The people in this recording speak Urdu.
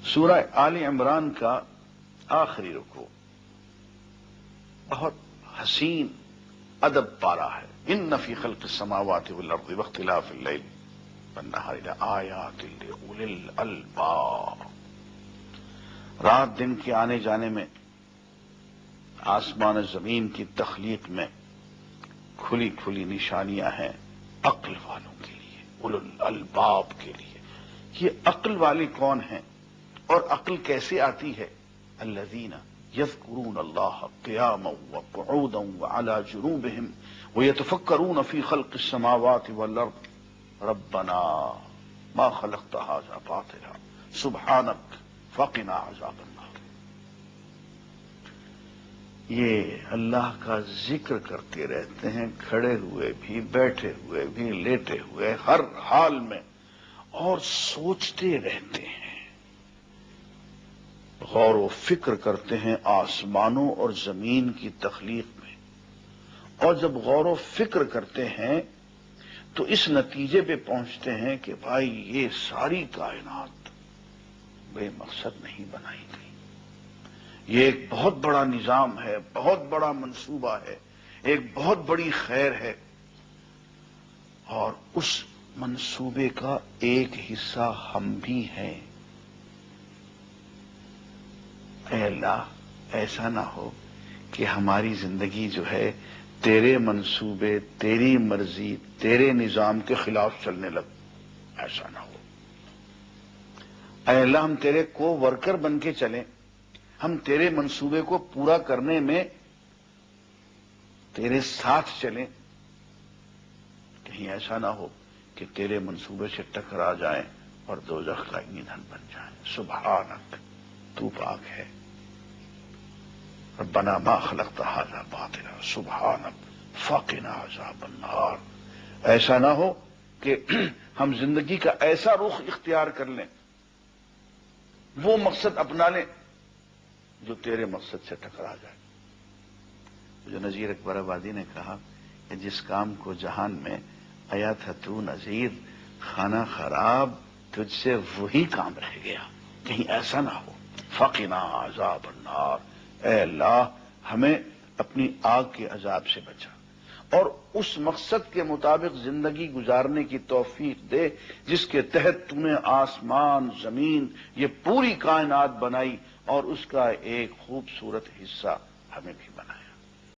سورہ آل عمران کا آخری رکوع بہت حسین ادب پارا ہے. ان فی خلق السماوات والارض واختلاف اللیل والنہار لآیات لأولی الالباب. رات دن کے آنے جانے میں، آسمان زمین کی تخلیق میں کھلی کھلی نشانیاں ہیں عقل والوں کے لیے، اولو الالباب کے لیے. یہ عقل والے کون ہیں اور عقل کیسے آتی ہے؟ الذین یذکرون اللہ قیاما وقعودا وعلی جنوبہم ویتفکرون فی خلق السماوات والارض ربنا ما خلقت ھذا باطلا سبحانک فقنا عذاب النار. یہ اللہ کا ذکر کرتے رہتے ہیں، کھڑے ہوئے بھی، بیٹھے ہوئے بھی، لیٹے ہوئے، ہر حال میں، اور سوچتے رہتے ہیں، غور و فکر کرتے ہیں آسمانوں اور زمین کی تخلیق میں. اور جب غور و فکر کرتے ہیں تو اس نتیجے پہ پہنچتے ہیں کہ بھائی یہ ساری کائنات بے مقصد نہیں بنائی گئی. یہ ایک بہت بڑا نظام ہے، بہت بڑا منصوبہ ہے، ایک بہت بڑی خیر ہے، اور اس منصوبے کا ایک حصہ ہم بھی ہیں. اے اللہ، ایسا نہ ہو کہ ہماری زندگی جو ہے تیرے منصوبے، تیری مرضی، تیرے نظام کے خلاف چلنے لگ. ایسا نہ ہو. اے اللہ، ہم تیرے کو ورکر بن کے چلیں، ہم تیرے منصوبے کو پورا کرنے میں تیرے ساتھ چلیں. کہیں ایسا نہ ہو کہ تیرے منصوبے سے ٹکرا جائیں اور دوزخ کا ایندھن بن جائیں. سبحانک، تو پاک ہے. ربنا ما خلقت ھذا باطلا سبحانک فقنا عذاب النار. ایسا نہ ہو کہ ہم زندگی کا ایسا رخ اختیار کر لیں، وہ مقصد اپنا لیں جو تیرے مقصد سے ٹکرا جائے. جو نذیر اکبر آبادی نے کہا کہ جس کام کو جہان میں آیا تھا تو نذیر، خانہ خراب تجھ سے وہی کام رہ گیا. کہیں ایسا نہ ہو. فقنا عذاب النار. اے اللہ، ہمیں اپنی آگ کے عذاب سے بچا اور اس مقصد کے مطابق زندگی گزارنے کی توفیق دے جس کے تحت تو نے آسمان، زمین، یہ پوری کائنات بنائی، اور اس کا ایک خوبصورت حصہ ہمیں بھی بنایا.